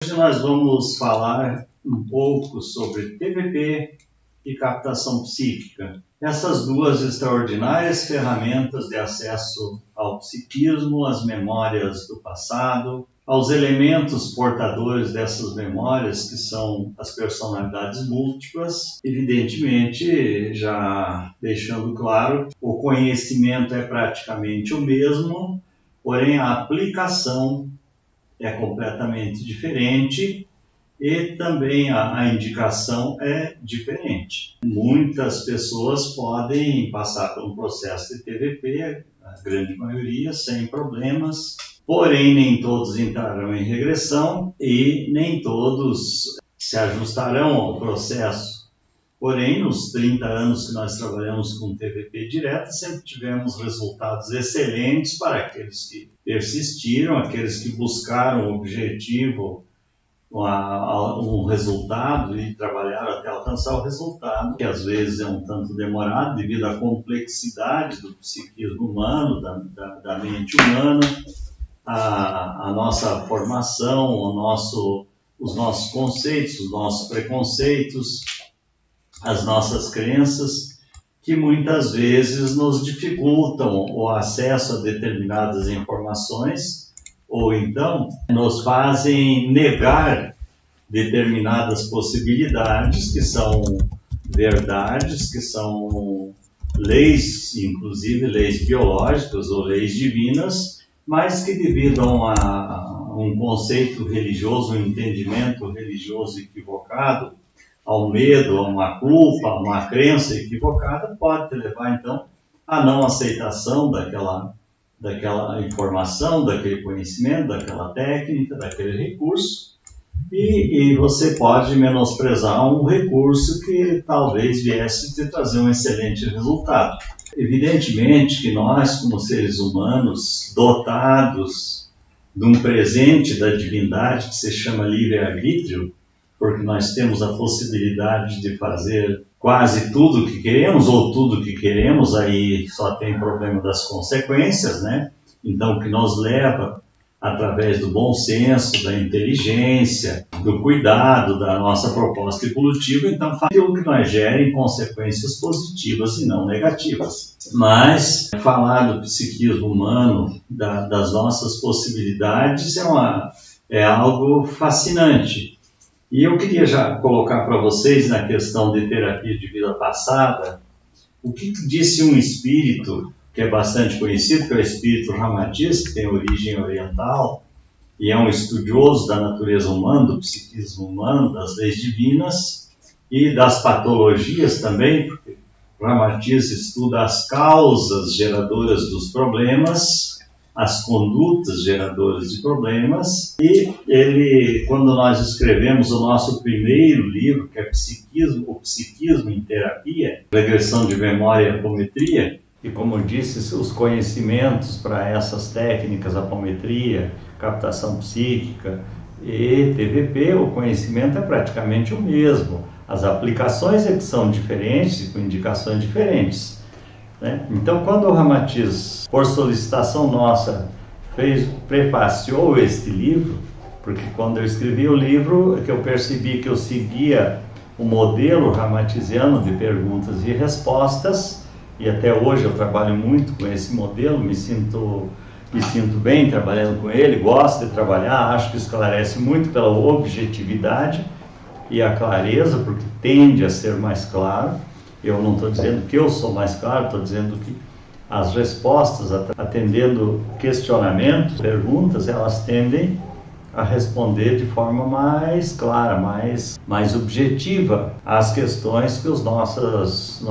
Hoje nós vamos falar um pouco sobre TVP e captação psíquica. Essas duas extraordinárias ferramentas de acesso ao psiquismo, às memórias do passado, aos elementos portadores dessas memórias, que são as personalidades múltiplas, evidentemente, já deixando claro, o conhecimento é praticamente o mesmo, porém a aplicação é completamente diferente e também a indicação é diferente. Muitas pessoas podem passar por um processo de TVP, a grande maioria, sem problemas, porém nem todos entrarão em regressão e nem todos se ajustarão ao processo. Porém, nos 30 anos que nós trabalhamos com TVP direto, sempre tivemos resultados excelentes para aqueles que persistiram, aqueles que buscaram o objetivo, um resultado e trabalharam até alcançar o resultado, que às vezes é um tanto demorado devido à complexidade do psiquismo humano, da mente humana, a nossa formação, os nossos conceitos, os nossos preconceitos, as nossas crenças, que muitas vezes nos dificultam o acesso a determinadas informações ou então nos fazem negar determinadas possibilidades que são verdades, que são leis, inclusive leis biológicas ou leis divinas, mas que devido a um conceito religioso, um entendimento religioso equivocado, ao medo, a uma culpa, a uma crença equivocada, pode te levar, então, à não aceitação daquela informação, daquele conhecimento, daquela técnica, daquele recurso, e você pode menosprezar um recurso que talvez viesse te trazer um excelente resultado. Evidentemente que nós, como seres humanos, dotados de um presente da divindade que se chama livre-arbítrio, porque nós temos a possibilidade de fazer quase tudo o que queremos, ou tudo o que queremos, aí só tem problema das consequências, né? Então, o que nos leva, através do bom senso, da inteligência, do cuidado, da nossa proposta evolutiva, então, fazer o que nós gerem consequências positivas e não negativas. Mas, falar do psiquismo humano, das nossas possibilidades, é algo fascinante. E eu queria já colocar para vocês, na questão de terapia de vida passada, o que disse um espírito, que é bastante conhecido, que é o espírito Ramatiz, que tem origem oriental, e é um estudioso da natureza humana, do psiquismo humano, das leis divinas, e das patologias também, porque Ramatiz estuda as causas geradoras dos problemas, as condutas geradoras de problemas, e ele, quando nós escrevemos o nosso primeiro livro, que é o Psiquismo em Terapia, Regressão de Memória e Apometria, e como eu disse, os conhecimentos para essas técnicas, apometria, captação psíquica e TVP, o conhecimento é praticamente o mesmo. As aplicações é que são diferentes e com indicações diferentes, né? Então, quando o Ramatiz, por solicitação nossa, prefaciou este livro, porque quando eu escrevi o livro, que eu percebi que eu seguia o modelo ramatiziano de perguntas e respostas, e até hoje eu trabalho muito com esse modelo, me sinto bem trabalhando com ele, gosto de trabalhar, acho que esclarece muito pela objetividade e a clareza, porque tende a ser mais claro. Eu não estou dizendo que eu sou mais claro, estou dizendo que as respostas, atendendo questionamentos, perguntas, elas tendem a responder de forma mais clara, mais objetiva às questões que os nossos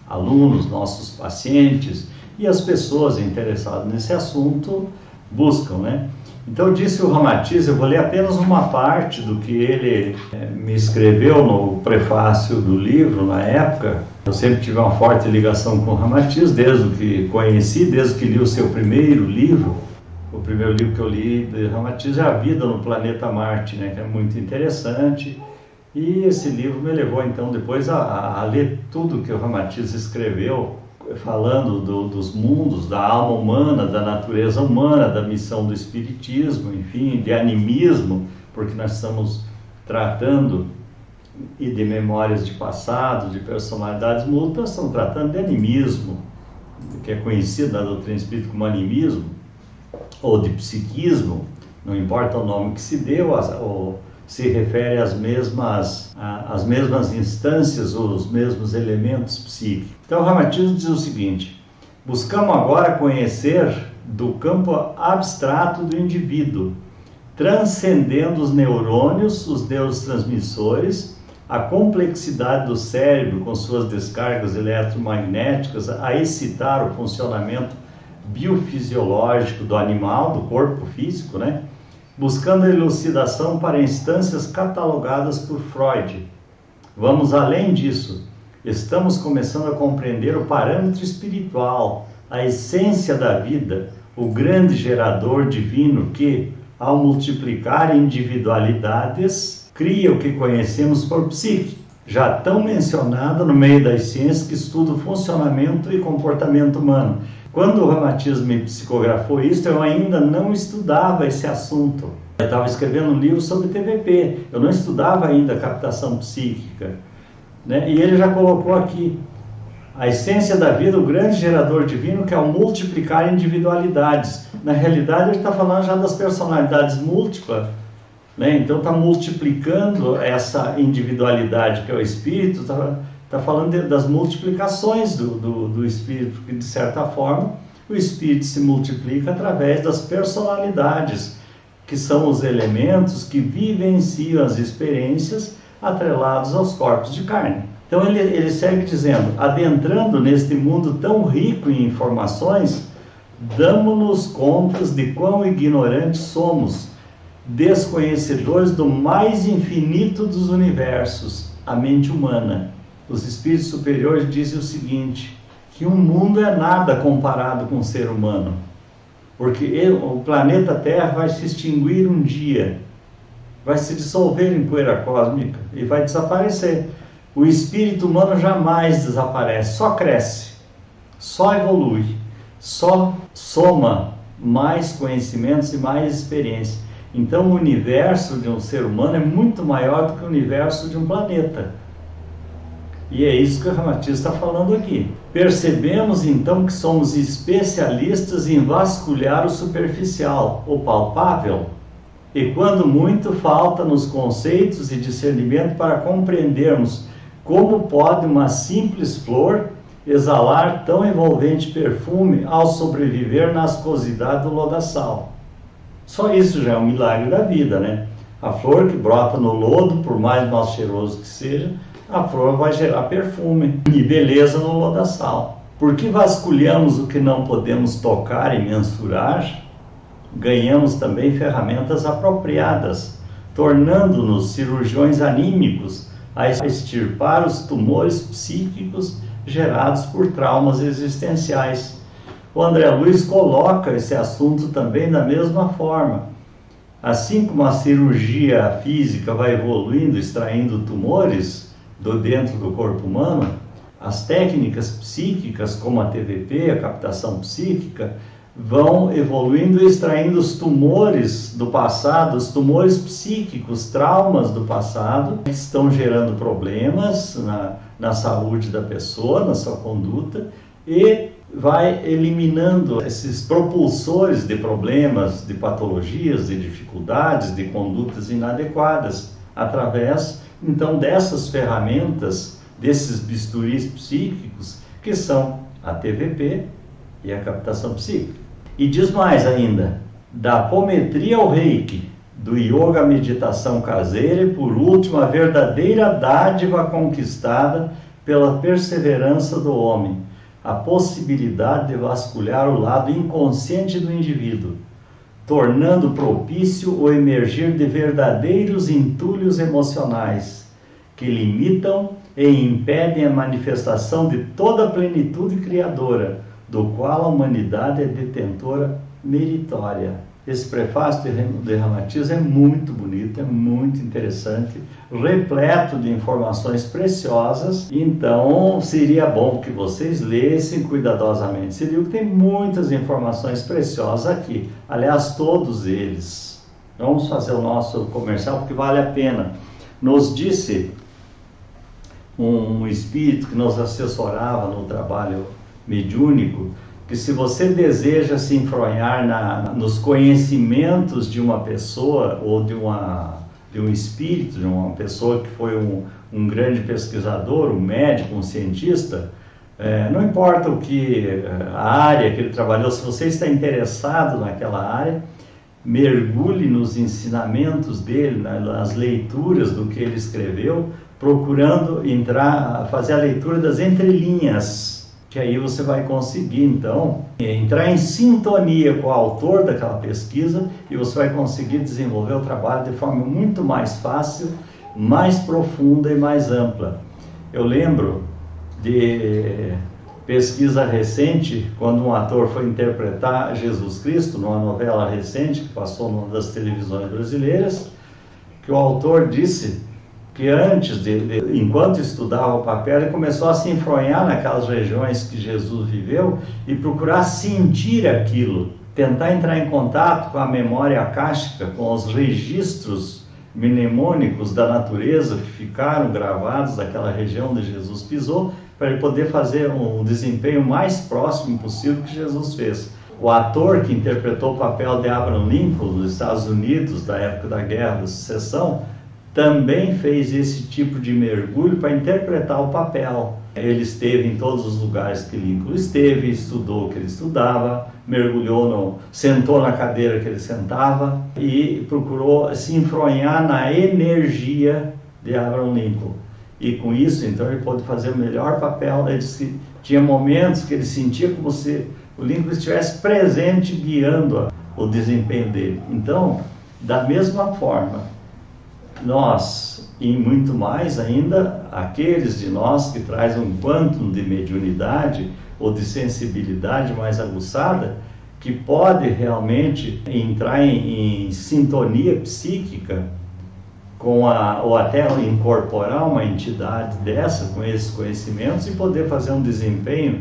alunos, nossos pacientes e as pessoas interessadas nesse assunto buscam, né? Então, disse o Ramatiz, eu vou ler apenas uma parte do que ele me escreveu no prefácio do livro, na época. Eu sempre tive uma forte ligação com o Ramatiz, desde que conheci, desde que li o seu primeiro livro. O primeiro livro que eu li de Ramatiz é A Vida no Planeta Marte, né, que é muito interessante. E esse livro me levou, então, depois a ler tudo que o Ramatiz escreveu, falando dos mundos, da alma humana, da natureza humana, da missão do espiritismo, enfim, de animismo, porque nós estamos tratando e de memórias de passado, de personalidades múltiplas, estamos tratando de animismo, que é conhecido na doutrina espírita como animismo, ou de psiquismo, não importa o nome que se deu, ou se refere às mesmas instâncias, ou os mesmos elementos psíquicos. Então o Ramatiz diz o seguinte: buscamos agora conhecer do campo abstrato do indivíduo, transcendendo os neurônios, os neurotransmissores, a complexidade do cérebro com suas descargas eletromagnéticas a excitar o funcionamento biofisiológico do animal, do corpo físico, né? Buscando a elucidação para instâncias catalogadas por Freud. Vamos além disso. Estamos começando a compreender o parâmetro espiritual, a essência da vida, o grande gerador divino que, ao multiplicar individualidades, cria o que conhecemos por psique, já tão mencionada no meio das ciências que estuda o funcionamento e comportamento humano. Quando o Ramatiz me psicografou isso, eu ainda não estudava esse assunto. Eu estava escrevendo um livro sobre TVP, eu não estudava ainda a captação psíquica, né? E ele já colocou aqui a essência da vida, o grande gerador divino, que é o multiplicar individualidades. Na realidade, ele está falando já das personalidades múltiplas, né? Então está multiplicando essa individualidade que é o espírito, está falando das multiplicações do espírito, que de certa forma o espírito se multiplica através das personalidades, que são os elementos que vivenciam as experiências atrelados aos corpos de carne. Então ele segue dizendo: adentrando neste mundo tão rico em informações, damos-nos conta de quão ignorantes somos, desconhecedores do mais infinito dos universos, a mente humana. Os espíritos superiores dizem o seguinte, que um mundo é nada comparado com o ser humano, porque o planeta Terra vai se extinguir um dia, vai se dissolver em poeira cósmica e vai desaparecer. O espírito humano jamais desaparece, só cresce, só evolui, só soma mais conhecimentos e mais experiência. Então o universo de um ser humano é muito maior do que o universo de um planeta. E é isso que o Ramatiz está falando aqui. Percebemos então que somos especialistas em vasculhar o superficial, o palpável, e quando muito falta-nos conceitos e discernimento para compreendermos como pode uma simples flor exalar tão envolvente perfume ao sobreviver na ascosidade do lodaçal. Só isso já é um milagre da vida, né? A flor que brota no lodo, por mais mal cheiroso que seja, a flor vai gerar perfume e beleza no lodaçal. Porque vasculhamos o que não podemos tocar e mensurar, ganhamos também ferramentas apropriadas, tornando-nos cirurgiões anímicos a extirpar os tumores psíquicos gerados por traumas existenciais. O André Luiz coloca esse assunto também da mesma forma. Assim como a cirurgia física vai evoluindo, extraindo tumores dentro do corpo humano, as técnicas psíquicas, como a TVP, a captação psíquica, vão evoluindo e extraindo os tumores do passado, os tumores psíquicos, traumas do passado, que estão gerando problemas na saúde da pessoa, na sua conduta, e vai eliminando esses propulsores de problemas, de patologias, de dificuldades, de condutas inadequadas, através, então, dessas ferramentas, desses bisturis psíquicos, que são a TVP e a captação psíquica. E diz mais ainda, da apometria ao reiki, do yoga à meditação caseira e, por último, a verdadeira dádiva conquistada pela perseverança do homem, a possibilidade de vasculhar o lado inconsciente do indivíduo, tornando propício o emergir de verdadeiros entulhos emocionais, que limitam e impedem a manifestação de toda a plenitude criadora, do qual a humanidade é detentora meritória. Esse prefácio de Ramatiz é muito bonito, é muito interessante, repleto de informações preciosas, então seria bom que vocês lessem cuidadosamente. Esse livro tem muitas informações preciosas aqui, aliás, todos eles. Vamos fazer o nosso comercial porque vale a pena. Nos disse um espírito que nos assessorava no trabalho mediúnico, que se você deseja se enfronhar nos conhecimentos de uma pessoa ou de um espírito, de uma pessoa que foi um grande pesquisador, um médico, um cientista, não importa a área que ele trabalhou, se você está interessado naquela área, mergulhe nos ensinamentos dele, nas leituras do que ele escreveu, procurando fazer a leitura das entrelinhas, que aí você vai conseguir, então, entrar em sintonia com o autor daquela pesquisa e você vai conseguir desenvolver o trabalho de forma muito mais fácil, mais profunda e mais ampla. Eu lembro de pesquisa recente, quando um ator foi interpretar Jesus Cristo numa novela recente que passou numa das televisões brasileiras, que o autor disse que enquanto estudava o papel, ele começou a se enfronhar naquelas regiões que Jesus viveu e procurar sentir aquilo, tentar entrar em contato com a memória akáshica, com os registros mnemônicos da natureza que ficaram gravados daquela região onde Jesus pisou, para ele poder fazer um desempenho mais próximo possível que Jesus fez. O ator que interpretou o papel de Abraham Lincoln nos Estados Unidos, da época da Guerra da Sucessão, também fez esse tipo de mergulho para interpretar o papel. Ele esteve em todos os lugares que Lincoln esteve, estudou o que ele estudava, sentou na cadeira que ele sentava e procurou se enfronhar na energia de Abraham Lincoln. E com isso, então, ele pôde fazer o melhor papel. Ele disse que tinha momentos que ele sentia como se o Lincoln estivesse presente, guiando o desempenho dele. Então, da mesma forma, nós, e muito mais ainda, aqueles de nós que trazem um quantum de mediunidade ou de sensibilidade mais aguçada, que pode realmente entrar em sintonia psíquica ou até incorporar uma entidade dessa com esses conhecimentos e poder fazer um desempenho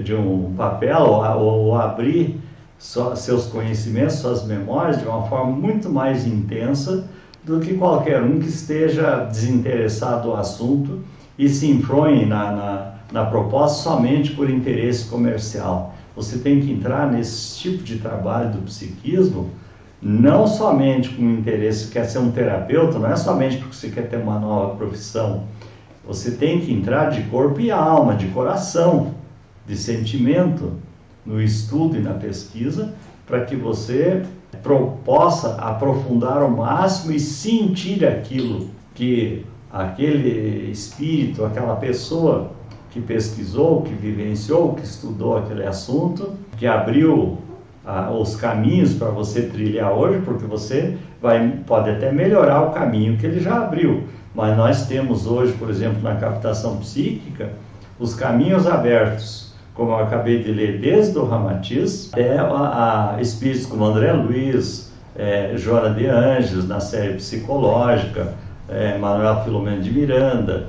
de um papel ou abrir seus conhecimentos, suas memórias de uma forma muito mais intensa do que qualquer um que esteja desinteressado do assunto e se enfronhe na proposta somente por interesse comercial. Você tem que entrar nesse tipo de trabalho do psiquismo não somente com interesse, quer ser um terapeuta, não é somente porque você quer ter uma nova profissão. Você tem que entrar de corpo e alma, de coração, de sentimento, no estudo e na pesquisa, para que você possa aprofundar ao máximo e sentir aquilo que aquele espírito, aquela pessoa que pesquisou, que vivenciou, que estudou aquele assunto, que abriu os caminhos para você trilhar hoje, porque você pode até melhorar o caminho que ele já abriu, mas nós temos hoje, por exemplo, na captação psíquica, os caminhos abertos, como eu acabei de ler, desde o Ramatiz até a espíritos como André Luiz, Joana de Anjos, na série psicológica, Manuel Filomeno de Miranda,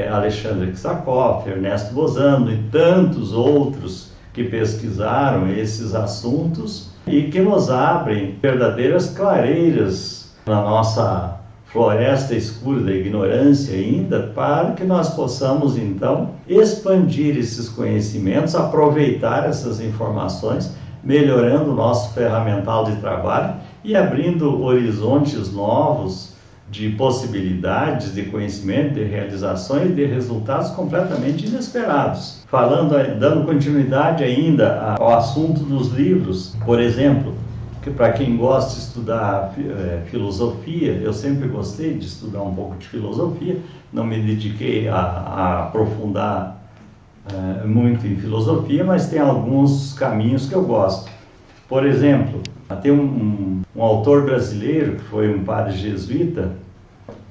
Alexandre Ksakoff, Ernesto Bozano e tantos outros que pesquisaram esses assuntos e que nos abrem verdadeiras clareiras na nossa floresta escura da ignorância ainda, para que nós possamos então expandir esses conhecimentos, aproveitar essas informações, melhorando o nosso ferramental de trabalho e abrindo horizontes novos de possibilidades, de conhecimento, de realizações, de resultados completamente inesperados. Dando continuidade ainda ao assunto dos livros, por exemplo, que para quem gosta de estudar filosofia, eu sempre gostei de estudar um pouco de filosofia, não me dediquei a aprofundar muito em filosofia, mas tem alguns caminhos que eu gosto. Por exemplo, tem um autor brasileiro que foi um padre jesuíta,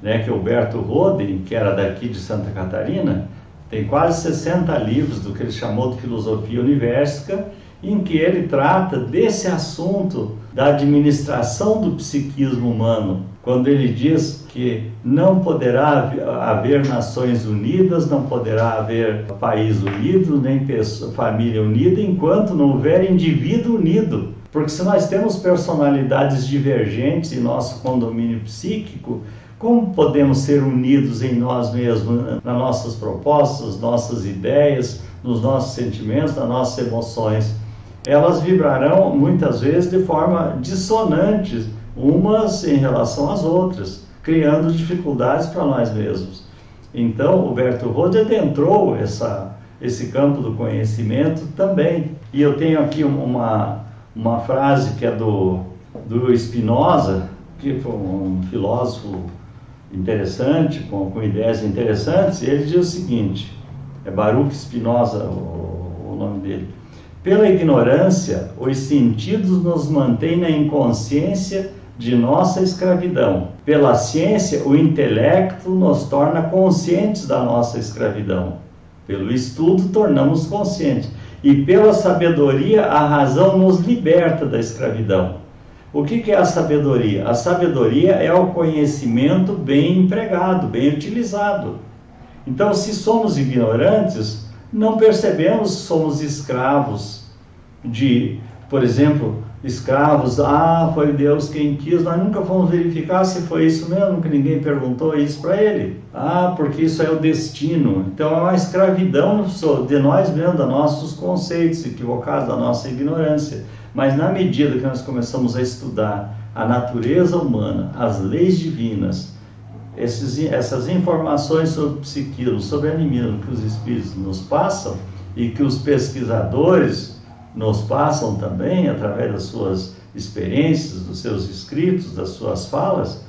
que é Huberto Roden, que era daqui de Santa Catarina, tem quase 60 livros do que ele chamou de filosofia universática, em que ele trata desse assunto da administração do psiquismo humano, quando ele diz que não poderá haver nações unidas, não poderá haver país unido, nem família unida, enquanto não houver indivíduo unido. Porque se nós temos personalidades divergentes em nosso condomínio psíquico, como podemos ser unidos em nós mesmos, nas nossas propostas, nossas ideias, nos nossos sentimentos, nas nossas emoções? Elas vibrarão muitas vezes de forma dissonante umas em relação às outras, criando dificuldades para nós mesmos. Então, o Bertold Rode adentrou esse campo do conhecimento também. E eu tenho aqui uma frase que é do Spinoza, que foi um filósofo interessante, com ideias interessantes. Ele diz o seguinte, é Baruch Spinoza o nome dele: pela ignorância, os sentidos nos mantêm na inconsciência de nossa escravidão. Pela ciência, o intelecto nos torna conscientes da nossa escravidão. Pelo estudo, tornamos conscientes. E pela sabedoria, a razão nos liberta da escravidão. O que é a sabedoria? A sabedoria é o conhecimento bem empregado, bem utilizado. Então, se somos ignorantes, não percebemos que somos escravos de, por exemplo, escravos, foi Deus quem quis, nós nunca fomos verificar se foi isso mesmo, que ninguém perguntou isso para ele. Porque isso é o destino. Então é uma escravidão de nós mesmos, dos nossos conceitos equivocados, da nossa ignorância. Mas na medida que nós começamos a estudar a natureza humana, as leis divinas, essas informações sobre o psiquismo, sobre a animismo que os espíritos nos passam e que os pesquisadores nos passam também através das suas experiências, dos seus escritos, das suas falas,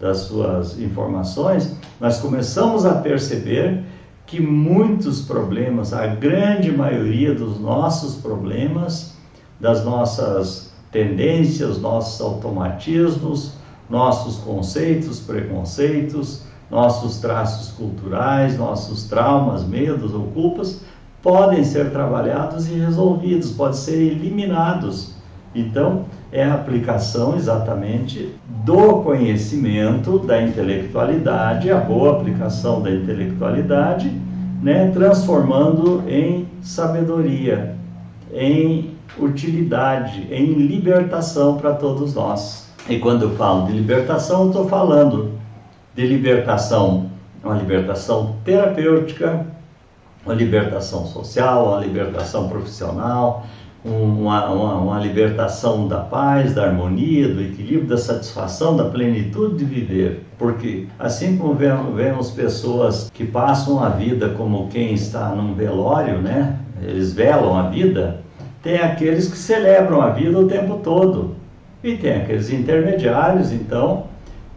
das suas informações, nós começamos a perceber que muitos problemas, a grande maioria dos nossos problemas, das nossas tendências, nossos automatismos, nossos conceitos, preconceitos, nossos traços culturais, nossos traumas, medos ou culpas, podem ser trabalhados e resolvidos, podem ser eliminados. Então, é a aplicação exatamente do conhecimento, da intelectualidade, a boa aplicação da intelectualidade, transformando em sabedoria, em utilidade, em libertação para todos nós. E quando eu falo de libertação, eu estou falando de libertação, uma libertação terapêutica, uma libertação social, uma libertação profissional, uma libertação da paz, da harmonia, do equilíbrio, da satisfação, da plenitude de viver. Porque assim como vemos pessoas que passam a vida como quem está num velório, eles velam a vida, tem aqueles que celebram a vida o tempo todo. E tem aqueles intermediários, então,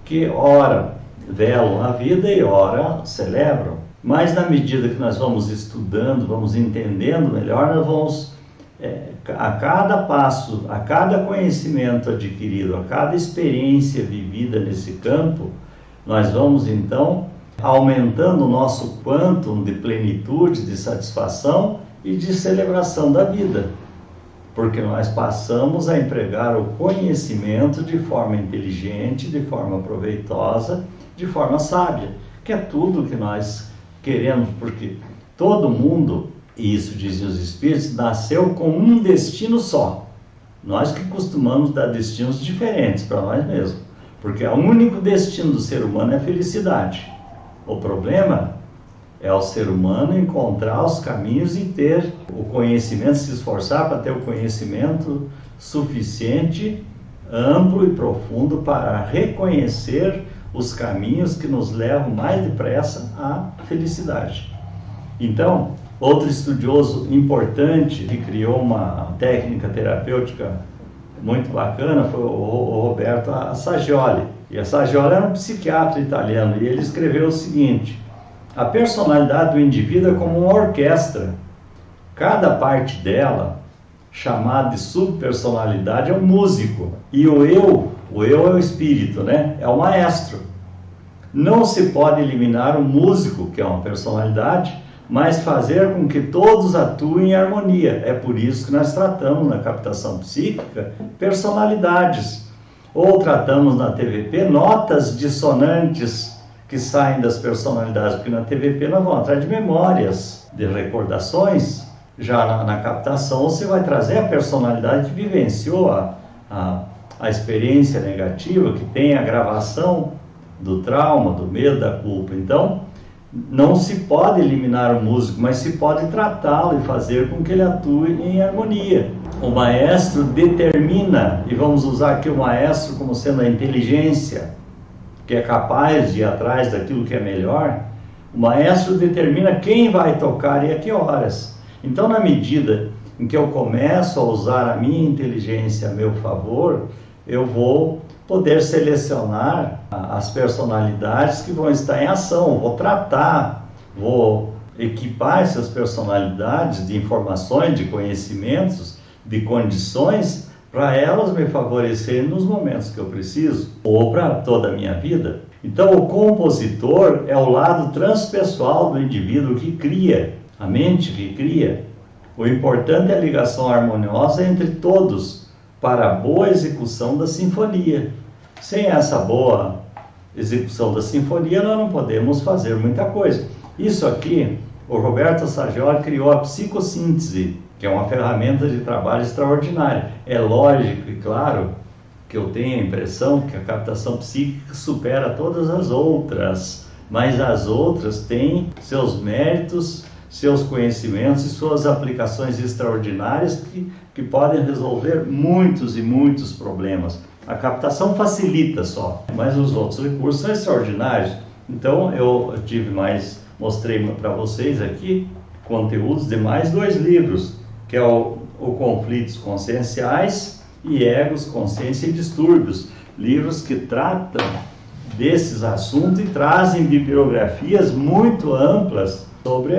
que ora velam a vida e ora celebram. Mas na medida que nós vamos estudando, vamos entendendo melhor, nós vamos, a cada passo, a cada conhecimento adquirido, a cada experiência vivida nesse campo, nós vamos então aumentando o nosso quantum de plenitude, de satisfação e de celebração da vida. Porque nós passamos a empregar o conhecimento de forma inteligente, de forma proveitosa, de forma sábia, que é tudo que nós queremos, porque todo mundo, e isso dizem os espíritos, nasceu com um destino só. Nós que costumamos dar destinos diferentes para nós mesmos, porque o único destino do ser humano é a felicidade. O problema é o ser humano encontrar os caminhos e ter o conhecimento, se esforçar para ter o conhecimento suficiente, amplo e profundo para reconhecer os caminhos que nos levam mais depressa à felicidade. Então, outro estudioso importante que criou uma técnica terapêutica muito bacana foi o Roberto Assagioli. E Assagioli era um psiquiatra italiano e ele escreveu o seguinte: a personalidade do indivíduo é como uma orquestra. Cada parte dela, chamada de subpersonalidade, é um músico. E o eu é o espírito, é o maestro. Não se pode eliminar o músico, que é uma personalidade, mas fazer com que todos atuem em harmonia. É por isso que nós tratamos na captação psíquica personalidades. Ou tratamos na TVP notas dissonantes que saem das personalidades, porque na TVP nós vamos atrás de memórias, de recordações, Já na captação, você vai trazer a personalidade que vivenciou a experiência negativa, que tem a gravação do trauma, do medo, da culpa. Então, não se pode eliminar o músico, mas se pode tratá-lo e fazer com que ele atue em harmonia. O maestro determina, e vamos usar aqui o maestro como sendo a inteligência, que é capaz de ir atrás daquilo que é melhor. O maestro determina quem vai tocar e a que horas. Então, na medida em que eu começo a usar a minha inteligência a meu favor, eu vou poder selecionar as personalidades que vão estar em ação, vou tratar, vou equipar essas personalidades de informações, de conhecimentos, de condições, para elas me favorecerem nos momentos que eu preciso, ou para toda a minha vida. Então, o compositor é o lado transpessoal do indivíduo que cria, a mente que cria. O importante é a ligação harmoniosa entre todos, para a boa execução da sinfonia. Sem essa boa execução da sinfonia, nós não podemos fazer muita coisa. Isso aqui, o Roberto Saggioli criou a psicossíntese, que é uma ferramenta de trabalho extraordinária. É lógico e claro que eu tenho a impressão que a captação psíquica supera todas as outras, mas as outras têm seus méritos, seus conhecimentos e suas aplicações extraordinárias que podem resolver muitos e muitos problemas. A captação facilita só, mas os outros recursos são extraordinários. Então eu mostrei para vocês aqui conteúdos de mais 2 livros, que é o Conflitos Conscienciais e Egos, Consciência e Distúrbios. Livros que tratam desses assuntos e trazem bibliografias muito amplas sobre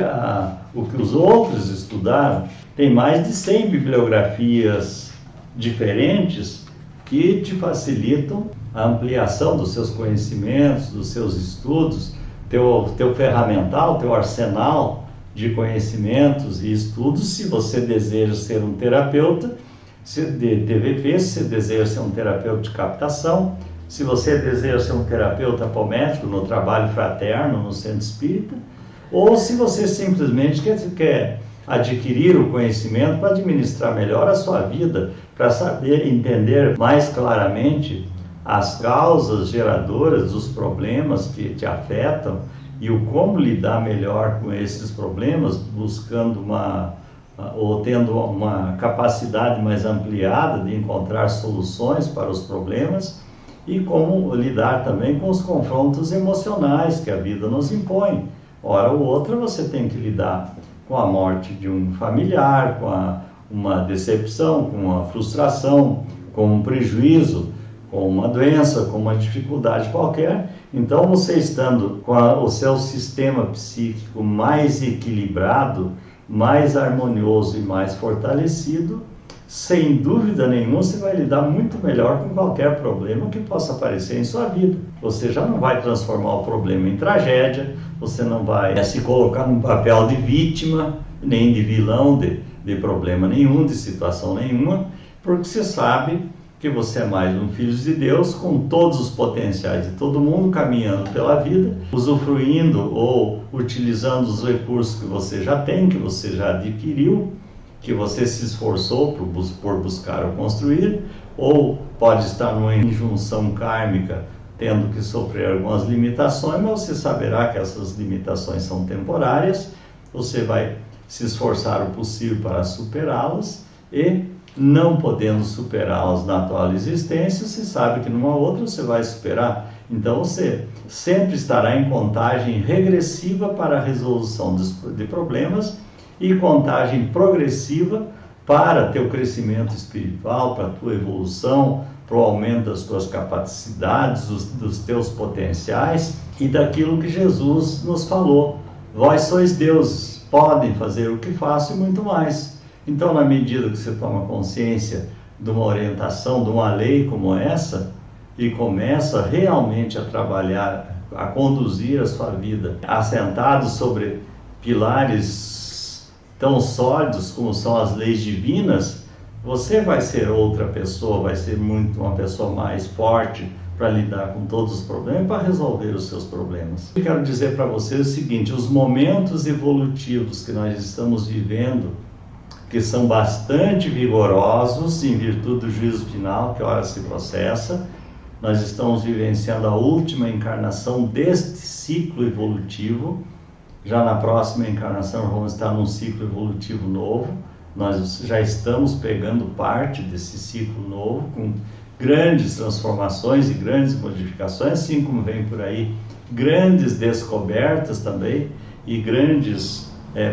o que os outros estudaram. Tem mais de 100 bibliografias diferentes que te facilitam a ampliação dos seus conhecimentos, dos seus estudos, teu ferramental, teu arsenal de conhecimentos e estudos, se você deseja ser um terapeuta de TVP, se você deseja ser um terapeuta de captação, se você deseja ser um terapeuta apométrico no trabalho fraterno, no centro espírita, ou se você simplesmente quer adquirir o conhecimento para administrar melhor a sua vida, para saber entender mais claramente as causas geradoras dos problemas que te afetam e o como lidar melhor com esses problemas, buscando ou tendo uma capacidade mais ampliada de encontrar soluções para os problemas e como lidar também com os confrontos emocionais que a vida nos impõe. Hora ou outra você tem que lidar com a morte de um familiar, com uma decepção, com uma frustração, com um prejuízo, com uma doença, com uma dificuldade qualquer. Então, você estando com o seu sistema psíquico mais equilibrado, mais harmonioso e mais fortalecido, sem dúvida nenhuma você vai lidar muito melhor com qualquer problema que possa aparecer em sua vida. Você já não vai transformar o problema em tragédia, você não vai se colocar num papel de vítima, nem de vilão de problema nenhum, de situação nenhuma, porque você sabe que você é mais um filho de Deus, com todos os potenciais de todo mundo, caminhando pela vida, usufruindo ou utilizando os recursos que você já tem, que você já adquiriu, que você se esforçou por buscar ou construir, ou pode estar numa injunção kármica, tendo que sofrer algumas limitações, mas você saberá que essas limitações são temporárias, você vai se esforçar o possível para superá-las e, não podendo superá-las na atual existência, você sabe que numa outra você vai superar. Então você sempre estará em contagem regressiva para a resolução de problemas e contagem progressiva para teu crescimento espiritual, para a tua evolução, para o aumento das tuas capacidades, dos teus potenciais e daquilo que Jesus nos falou. Vós sois deuses, podem fazer o que faço e muito mais. Então, na medida que você toma consciência de uma orientação, de uma lei como essa, e começa realmente a trabalhar, a conduzir a sua vida, assentado sobre pilares tão sólidos como são as leis divinas, você vai ser outra pessoa, vai ser uma pessoa mais forte para lidar com todos os problemas e para resolver os seus problemas. Eu quero dizer para vocês o seguinte: os momentos evolutivos que nós estamos vivendo que são bastante vigorosos em virtude do juízo final que ora se processa. Nós estamos vivenciando a última encarnação deste ciclo evolutivo. Já na próxima encarnação vamos estar num ciclo evolutivo novo. Nós já estamos pegando parte desse ciclo novo, com grandes transformações e grandes modificações, assim como vem por aí grandes descobertas também e grandes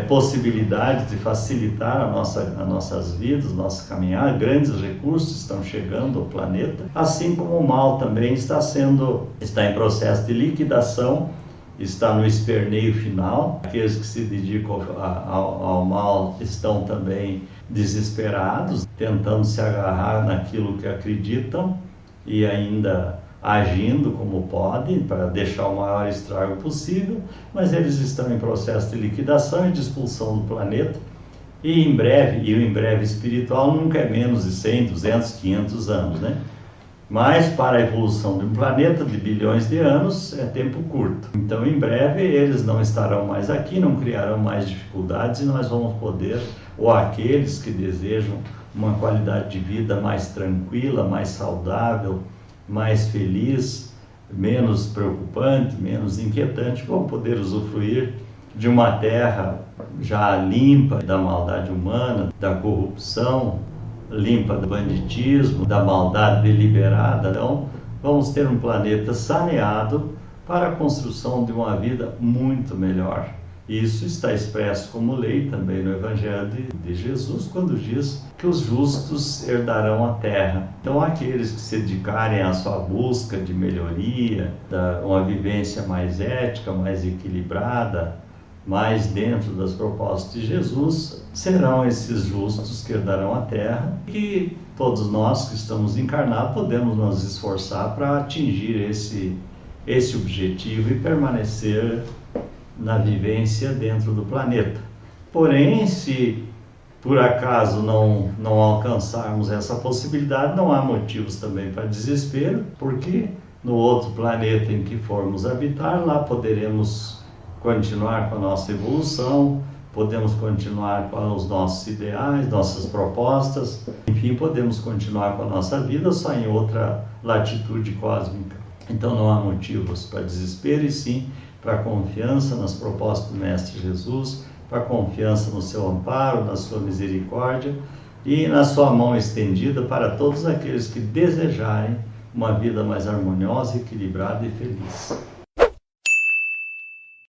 possibilidades de facilitar as nossas vidas, nossa caminhada. Grandes recursos estão chegando ao planeta, assim como o mal também está em processo de liquidação, está no esperneio final. Aqueles que se dedicam ao mal estão também desesperados, tentando se agarrar naquilo que acreditam e ainda agindo como podem para deixar o maior estrago possível, mas eles estão em processo de liquidação e de expulsão do planeta, e em breve, e o em breve espiritual nunca é menos de 100, 200, 500 anos, né? Mas para a evolução de um planeta de bilhões de anos é tempo curto. Então em breve eles não estarão mais aqui, não criarão mais dificuldades e nós vamos poder, ou aqueles que desejam uma qualidade de vida mais tranquila, mais saudável, mais feliz, menos preocupante, menos inquietante, vão poder usufruir de uma terra já limpa da maldade humana, da corrupção, limpa do banditismo, da maldade deliberada. Então, vamos ter um planeta saneado para a construção de uma vida muito melhor. Isso está expresso como lei também no Evangelho de Jesus, quando diz que os justos herdarão a terra. Então, aqueles que se dedicarem à sua busca de melhoria, uma vivência mais ética, mais equilibrada, mais dentro das propostas de Jesus, serão esses justos que herdarão a terra, e todos nós que estamos encarnados podemos nos esforçar para atingir esse objetivo e permanecer na vivência dentro do planeta. Porém, se por acaso não alcançarmos essa possibilidade, não há motivos também para desespero, porque no outro planeta em que formos habitar, lá poderemos continuar com a nossa evolução, podemos continuar com os nossos ideais, nossas propostas, enfim, podemos continuar com a nossa vida só em outra latitude cósmica. Então não há motivos para desespero, e sim para confiança nas propostas do Mestre Jesus, para confiança no seu amparo, na sua misericórdia e na sua mão estendida para todos aqueles que desejarem uma vida mais harmoniosa, equilibrada e feliz.